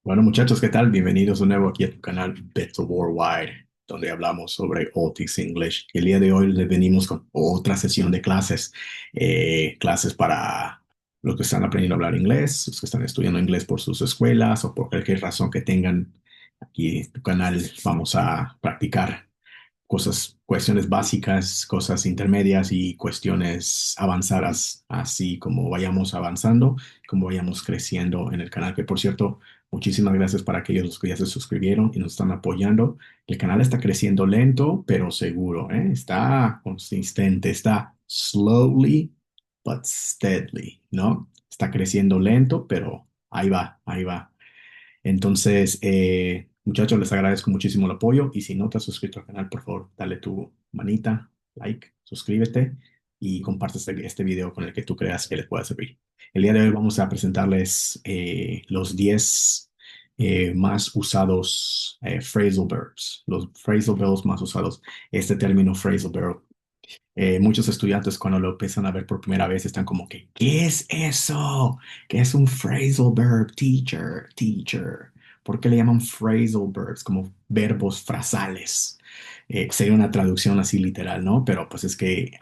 Bueno, muchachos, ¿qué tal? Bienvenidos de nuevo aquí a tu canal Beto Worldwide, donde hablamos sobre All Things English. El día de hoy les venimos con otra sesión de clases, clases para los que están aprendiendo a hablar inglés, los que están estudiando inglés por sus escuelas o por cualquier razón que tengan. Aquí en tu canal vamos a practicar cosas, cuestiones básicas, cosas intermedias y cuestiones avanzadas, así como vayamos avanzando, como vayamos creciendo en el canal, que por cierto, muchísimas gracias para aquellos los que ya se suscribieron y nos están apoyando. El canal está creciendo lento, pero seguro, ¿eh? Está consistente, está slowly but steadily, ¿no? Está creciendo lento, pero ahí va, ahí va. Entonces, muchachos, les agradezco muchísimo el apoyo y si no te has suscrito al canal, por favor, dale tu manita, like, suscríbete y comparte este video con el que tú creas que les pueda servir. El día de hoy vamos a presentarles los 10 más usados phrasal verbs, los phrasal verbs más usados. Este término phrasal verb, muchos estudiantes cuando lo empiezan a ver por primera vez están como que, ¿qué es eso? ¿Qué es un phrasal verb, teacher? Teacher. ¿Por qué le llaman phrasal verbs como verbos frasales? Sería una traducción así literal, ¿no? Pero pues es que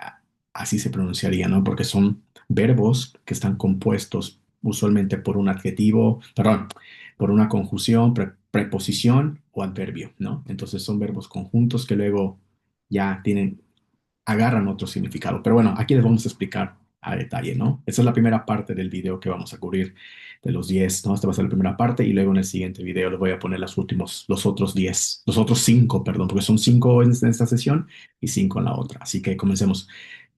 así se pronunciaría, ¿no? Porque son verbos que están compuestos usualmente por un adjetivo, perdón, por una conjunción, preposición o adverbio, ¿no? Entonces son verbos conjuntos que luego ya tienen agarran otro significado. Pero bueno, aquí les vamos a explicar a detalle, ¿no? Esa es la primera parte del video que vamos a cubrir de los 10, ¿no? Esta va a ser la primera parte y luego en el siguiente video les voy a poner los otros 10, los otros 5, perdón, porque son 5 en esta sesión y 5 en la otra. Así que comencemos.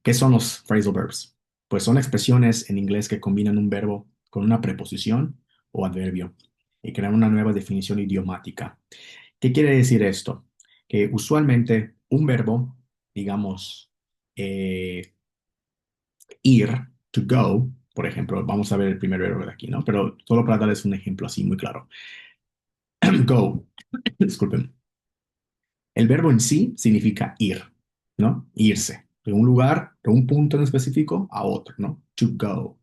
¿Qué son los phrasal verbs? Pues son expresiones en inglés que combinan un verbo con una preposición o adverbio y crean una nueva definición idiomática. ¿Qué quiere decir esto? Que usualmente un verbo, digamos, eh, ir, to go, por ejemplo, vamos a ver el primer verbo de aquí, ¿no? Pero solo para darles un ejemplo así muy claro. Go, disculpen. El verbo en sí significa ir, ¿no? Irse de un lugar, de un punto en específico a otro, ¿no? To go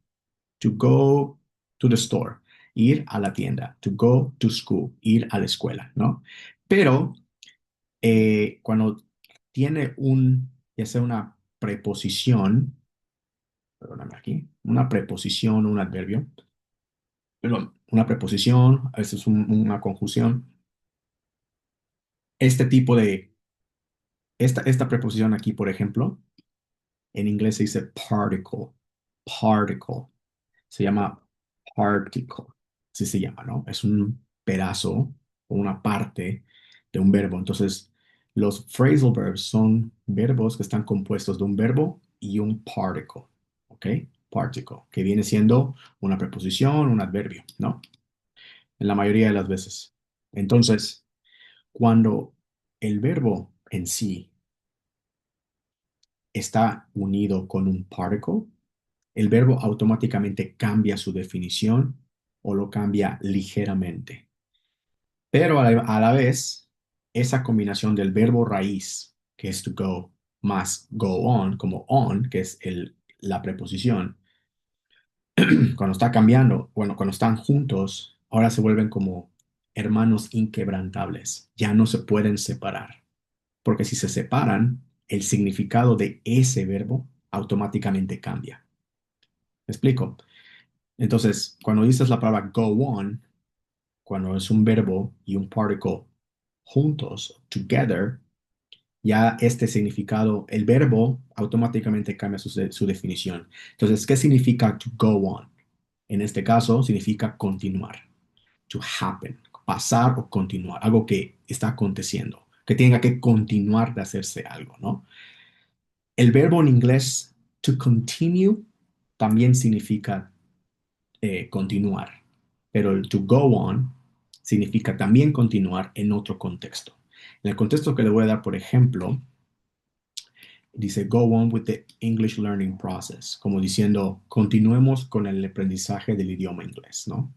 to the store, ir a la tienda, to go to school, ir a la escuela, ¿no? Pero cuando tiene ya sea una preposición, perdóname aquí, una preposición, un adverbio, perdón, una preposición, a veces una conjunción, este tipo de, esta preposición aquí, por ejemplo, en inglés se dice particle, se llama particle, así se llama, ¿no? Es un pedazo o una parte de un verbo. Entonces, los phrasal verbs son verbos que están compuestos de un verbo y un particle, ¿ok? Particle, que viene siendo una preposición, un adverbio, ¿no? En la mayoría de las veces. Entonces, cuando el verbo en sí está unido con un particle, el verbo automáticamente cambia su definición o lo cambia ligeramente. Pero a la vez, esa combinación del verbo raíz, que es to go, más go on, como on, que es la preposición, cuando está cambiando, bueno, cuando están juntos, ahora se vuelven como hermanos inquebrantables. Ya no se pueden separar, porque si se separan, el significado de ese verbo automáticamente cambia. ¿Me explico? Entonces, cuando dices la palabra go on, cuando es un verbo y un particle juntos, together, ya este significado, el verbo automáticamente cambia su definición. Entonces, ¿qué significa to go on? En este caso, significa continuar, to happen, pasar o continuar, algo que está aconteciendo, que tenga que continuar de hacerse algo, ¿no? El verbo en inglés to continue también significa continuar, pero el to go on significa también continuar en otro contexto. En el contexto que le voy a dar, por ejemplo, dice go on with the English learning process, como diciendo continuemos con el aprendizaje del idioma inglés, ¿no?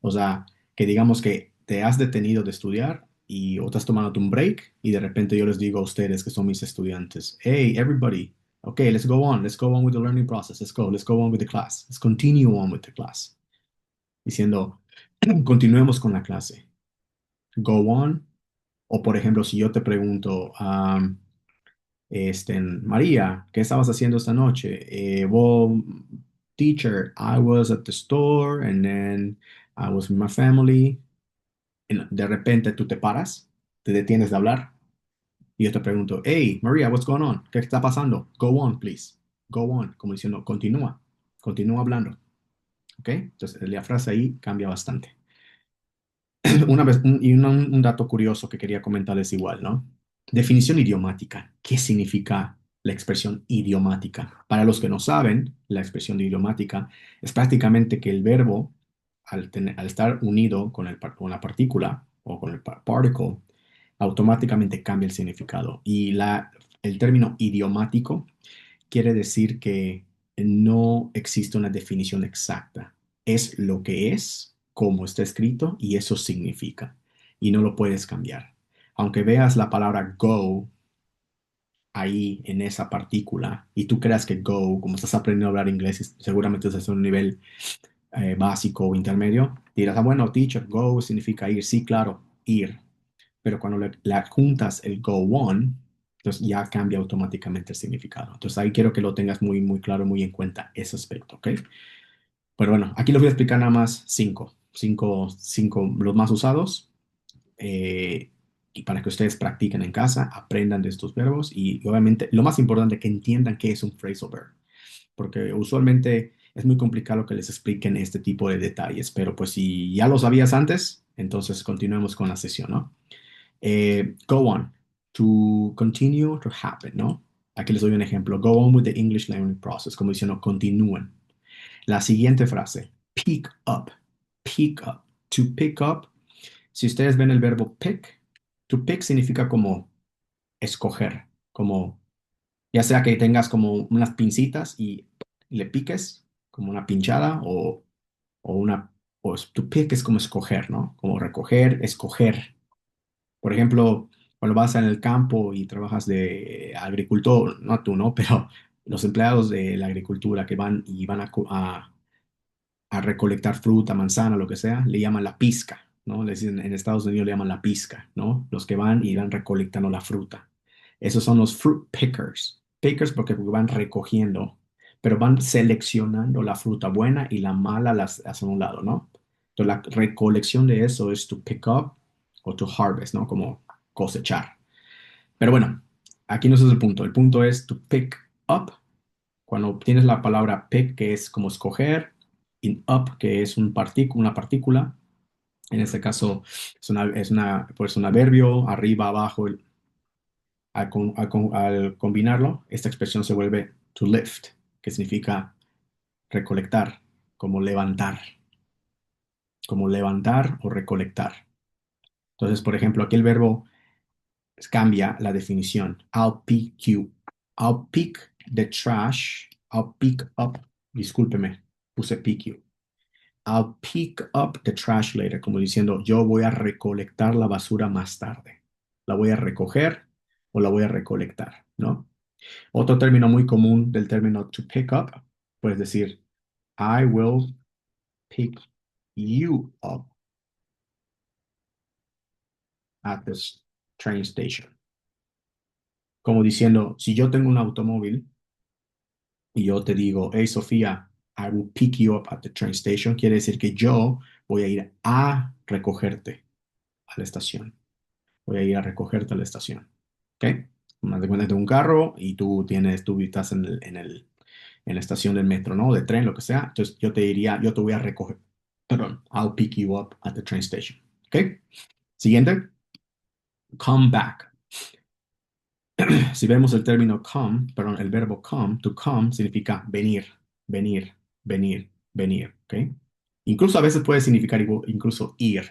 O sea, que digamos que te has detenido de estudiar y o estás tomando un break y de repente yo les digo a ustedes que son mis estudiantes, hey, everybody, okay, let's go on with the learning process, let's go on with the class, let's continue on with the class. Diciendo, Continuemos con la clase. Go on. O por ejemplo, si yo te pregunto, María, ¿qué estabas haciendo esta noche? Well, teacher, I was at the store and then I was with my family. De repente tú te paras, te detienes de hablar y yo te pregunto, hey, María, what's going on? ¿Qué está pasando? Go on, please. Go on, como diciendo, continúa, continúa hablando. ¿Ok? Entonces la frase ahí cambia bastante. Una vez, un dato curioso que quería comentarles igual, ¿no? Definición idiomática. ¿Qué significa la expresión idiomática? Para los que no saben, la expresión de idiomática es prácticamente que el verbo, al estar unido con, con la partícula o con el particle, automáticamente cambia el significado. Y el término idiomático quiere decir que no existe una definición exacta. Es lo que es, como está escrito, y eso significa. Y no lo puedes cambiar. Aunque veas la palabra go ahí en esa partícula y tú creas que go, como estás aprendiendo a hablar inglés, seguramente estás en un nivel básico o intermedio, dirás, ah, bueno, teacher, go significa ir. Sí, claro, ir. Pero cuando le adjuntas el go on, entonces ya cambia automáticamente el significado. Entonces ahí quiero que lo tengas muy, muy claro, muy en cuenta ese aspecto, ¿ok? Pero bueno, aquí les voy a explicar nada más cinco los más usados, y para que ustedes practiquen en casa, aprendan de estos verbos y obviamente lo más importante que entiendan qué es un phrasal verb, porque usualmente es muy complicado que les expliquen este tipo de detalles, pero pues si ya lo sabías antes, entonces continuemos con la sesión, ¿no? Go on, to continue, to happen, ¿no? Aquí les doy un ejemplo. Go on with the English learning process, como diciendo, continúen. La siguiente frase, pick up, pick up, to pick up. Si ustedes ven el verbo pick, to pick significa como escoger, como ya sea que tengas como unas pincitas y le piques, como una pinchada o una, o to pick es como escoger, ¿no? Como recoger, escoger. Por ejemplo, cuando vas en el campo y trabajas de agricultor, no tú, ¿no? Pero los empleados de la agricultura que van y van a recolectar fruta, manzana, lo que sea, le llaman la pizca, ¿no? Le dicen, en Estados Unidos le llaman la pizca, ¿no? Los que van y van recolectando la fruta. Esos son los fruit pickers. Pickers porque van recogiendo, pero van seleccionando la fruta buena y la mala las hacen a un lado, ¿no? Entonces la recolección de eso es to pick up o to harvest, ¿no? Como cosechar. Pero bueno, aquí no ese es el punto. El punto es to pick up cuando obtienes la palabra pick, que es como escoger, y up, que es una partícula, en este caso pues un adverbio, arriba, abajo, al combinarlo, esta expresión se vuelve to lift, que significa recolectar, como levantar o recolectar. Entonces, por ejemplo, aquí el verbo cambia la definición. I'll pick you. I'll pick the trash. I'll pick up. Discúlpeme, puse pick you. I'll pick up the trash later, como diciendo, yo voy a recolectar la basura más tarde. La voy a recoger o la voy a recolectar, ¿no? Otro término muy común del término to pick up, puedes decir, I will pick you up at this train station. Como diciendo, si yo tengo un automóvil y yo te digo, hey Sofía, I will pick you up at the train station, quiere decir que yo voy a ir a recogerte a la estación. Voy a ir a recogerte a la estación. ¿Ok? Más de cuenta de un carro y tú estás en la estación del metro, ¿no? De tren, lo que sea. Entonces yo te diría, yo te voy a recoger. Perdón, I'll pick you up at the train station. ¿Ok? Siguiente, come back. Si vemos el término come, perdón, el verbo come, to come significa venir, venir, venir, venir, ¿ok? Incluso a veces puede significar incluso ir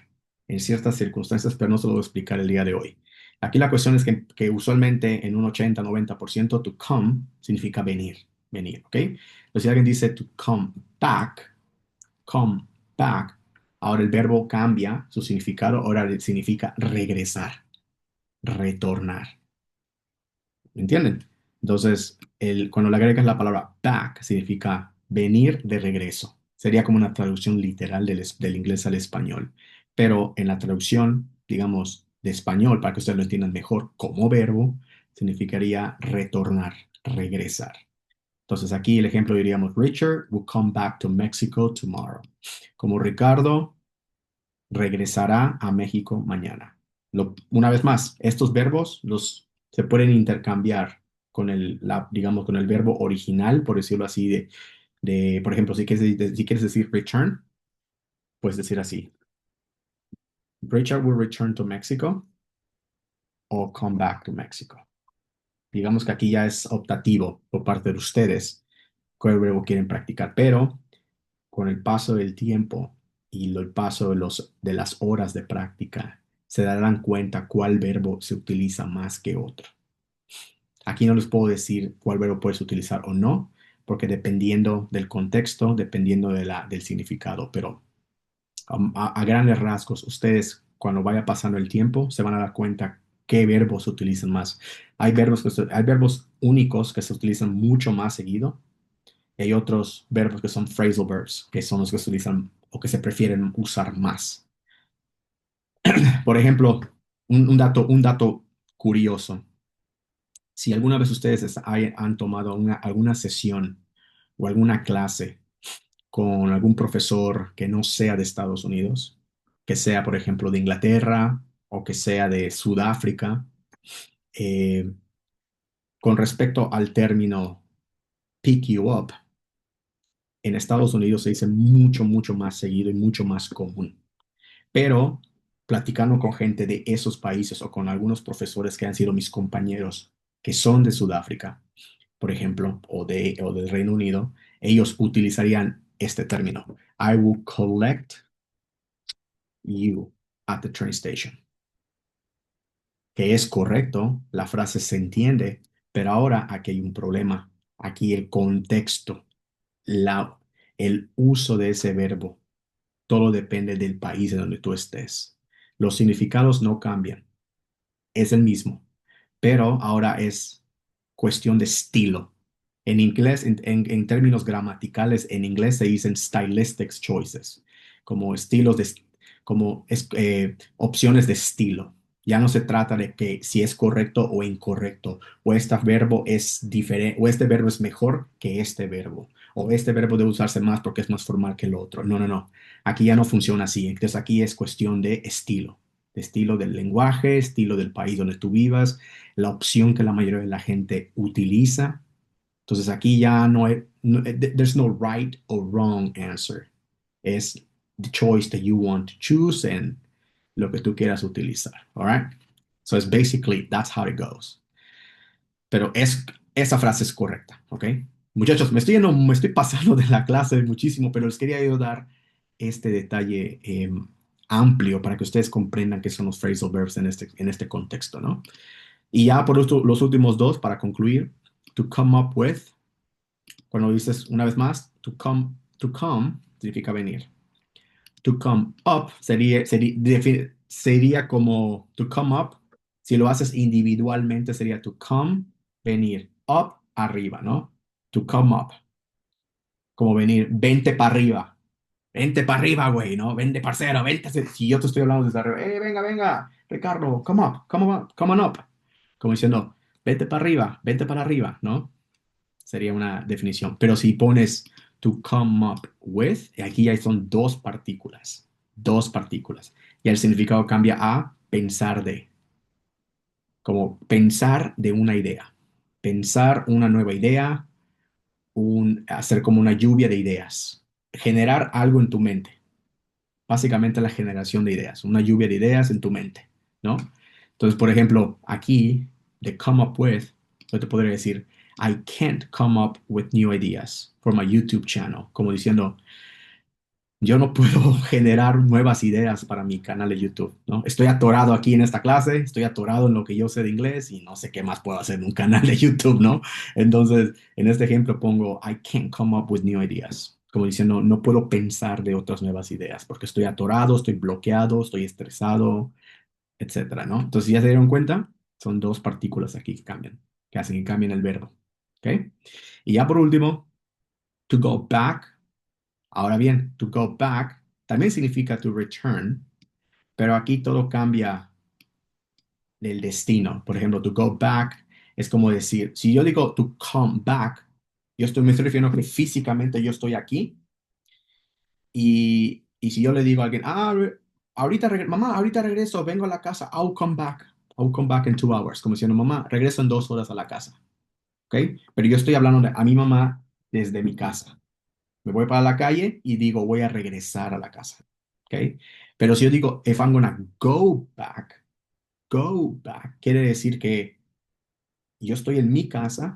en ciertas circunstancias, pero no se lo voy a explicar el día de hoy. Aquí la cuestión es que usualmente en un 80-90% to come significa venir, venir, ¿ok? Entonces si alguien dice to come back, ahora el verbo cambia su significado, ahora significa regresar, retornar. ¿Me entienden? Entonces, cuando le agregas la palabra back, significa venir de regreso. Sería como una traducción literal del inglés al español. Pero en la traducción, digamos, de español, para que ustedes lo entiendan mejor, como verbo, significaría retornar, regresar. Entonces aquí el ejemplo diríamos, Richard will come back to Mexico tomorrow. Como Ricardo regresará a México mañana. Una vez más, estos verbos se pueden intercambiar con digamos, con el verbo original, por decirlo así, por ejemplo, si quieres decir return, puedes decir así, Richard will return to Mexico o come back to Mexico. Digamos que aquí ya es optativo por parte de ustedes cuál verbo quieren practicar, pero con el paso del tiempo y el paso de las horas de práctica, se darán cuenta cuál verbo se utiliza más que otro. Aquí no les puedo decir cuál verbo puedes utilizar o no, porque dependiendo del contexto, dependiendo del significado, pero a grandes rasgos, ustedes cuando vaya pasando el tiempo se van a dar cuenta qué verbos se utilizan más. Hay verbos únicos que se utilizan mucho más seguido y hay otros verbos que son phrasal verbs, que son los que se utilizan o que se prefieren usar más. Por ejemplo, un dato curioso. Si alguna vez ustedes han tomado alguna sesión o alguna clase con algún profesor que no sea de Estados Unidos, que sea, por ejemplo, de Inglaterra o que sea de Sudáfrica, eh, con respecto al término pick you up, en Estados Unidos se dice mucho, mucho más seguido y mucho más común. Pero platicando con gente de esos países o con algunos profesores que han sido mis compañeros que son de Sudáfrica, por ejemplo, o del Reino Unido, ellos utilizarían este término. I will collect you at the train station. Que es correcto, la frase se entiende, pero ahora aquí hay un problema. Aquí el contexto, la, el uso de ese verbo, todo depende del país en donde tú estés. Los significados no cambian, es el mismo, pero ahora es cuestión de estilo. En inglés, en términos gramaticales, en inglés se dicen stylistic choices, como estilos opciones de estilo. Ya no se trata de que si es correcto o incorrecto, o este verbo es diferente, o este verbo es mejor que este verbo, o este verbo debe usarse más porque es más formal que el otro. No, no, no. Aquí ya no funciona así. Entonces aquí es cuestión de estilo del lenguaje, estilo del país donde tú vivas, la opción que la mayoría de la gente utiliza. Entonces aquí ya there's no right or wrong answer. Es the choice that you want to choose and lo que tú quieras utilizar. All right? So it's basically that's how it goes. Pero esa frase es correcta, ¿ok? Muchachos, me estoy pasando de la clase muchísimo, pero les quería yo dar este detalle amplio para que ustedes comprendan qué son los phrasal verbs en este contexto, ¿no? Y ya por los últimos dos, para concluir, to come up with, cuando dices una vez más, to come significa venir. To come up sería como to come up. Si lo haces individualmente sería to come, venir, up, arriba, ¿no? To come up, como venir, vente para arriba, güey, ¿no? Vente, parcero, vente. Si yo te estoy hablando desde arriba, venga, venga, Ricardo, come up, come on up. Como diciendo, vente para arriba, ¿no? Sería una definición. Pero si pones to come up with, aquí ya son dos partículas. Y el significado cambia a pensar de, como pensar de una idea, pensar una nueva idea, hacer como una lluvia de ideas, generar algo en tu mente. Básicamente la generación de ideas, una lluvia de ideas en tu mente, ¿no? Entonces, por ejemplo, aquí, de come up with, yo te podría decir, I can't come up with new ideas for my YouTube channel, como diciendo, yo no puedo generar nuevas ideas para mi canal de YouTube, ¿no? Estoy atorado aquí en esta clase, estoy atorado en lo que yo sé de inglés y no sé qué más puedo hacer en un canal de YouTube, ¿no? Entonces, en este ejemplo pongo, I can't come up with new ideas, como diciendo, no puedo pensar de otras nuevas ideas porque estoy atorado, estoy bloqueado, estoy estresado, etcétera, ¿no? Entonces, ¿ya se dieron cuenta? Son dos partículas aquí que cambian, que hacen que cambien el verbo, ¿ok? Y ya por último, to go back Ahora bien, to go back también significa to return, pero aquí todo cambia del destino. Por ejemplo, to go back es como decir, si yo digo to come back, me estoy refiriendo a que físicamente yo estoy aquí y si yo le digo a alguien, mamá, ahorita regreso, vengo a la casa, I'll come back in 2 hours, como diciendo, mamá, regreso en 2 horas a la casa, ¿ok? Pero yo estoy hablando a mi mamá desde mi casa. Me voy para la calle y digo, voy a regresar a la casa, ¿ok? Pero si yo digo, if I'm gonna go back, quiere decir que yo estoy en mi casa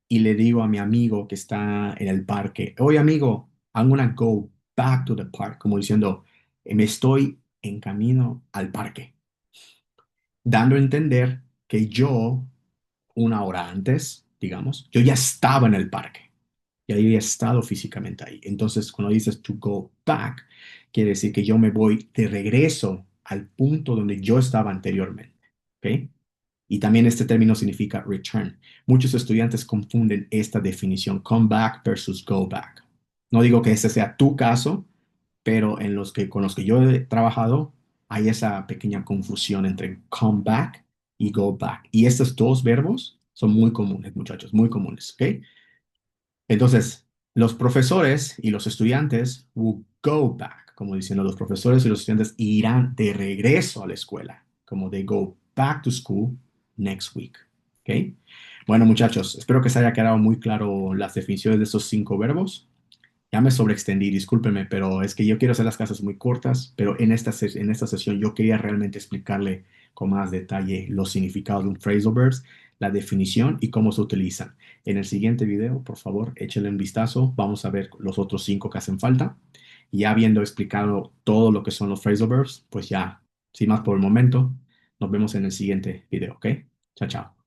y le digo a mi amigo que está en el parque, oye amigo, I'm gonna go back to the park, como diciendo, me estoy en camino al parque, dando a entender que yo, 1 hora antes, digamos, yo ya estaba en el parque, ya había estado físicamente ahí. Entonces, cuando dices to go back, quiere decir que yo me voy de regreso al punto donde yo estaba anteriormente, ¿ok? Y también este término significa return. Muchos estudiantes confunden esta definición, come back versus go back. No digo que ese sea tu caso, pero con los que yo he trabajado hay esa pequeña confusión entre come back y go back. Y estos dos verbos son muy comunes, muchachos, muy comunes, ¿ok? Entonces, los profesores y los estudiantes will go back, como diciendo, los profesores y los estudiantes irán de regreso a la escuela, como they go back to school next week. ¿Ok? Bueno, muchachos, espero que se haya quedado muy claro las definiciones de estos 5 verbos. Ya me sobreextendí, discúlpeme, pero es que yo quiero hacer las clases muy cortas, pero en esta sesión yo quería realmente explicarle con más detalle los significados de un phrasal verbs, la definición y cómo se utilizan. En el siguiente video, por favor, échale un vistazo. Vamos a ver los otros 5 que hacen falta. Y ya habiendo explicado todo lo que son los phrasal verbs, pues ya, sin más por el momento, nos vemos en el siguiente video, ¿ok? Chao, chao.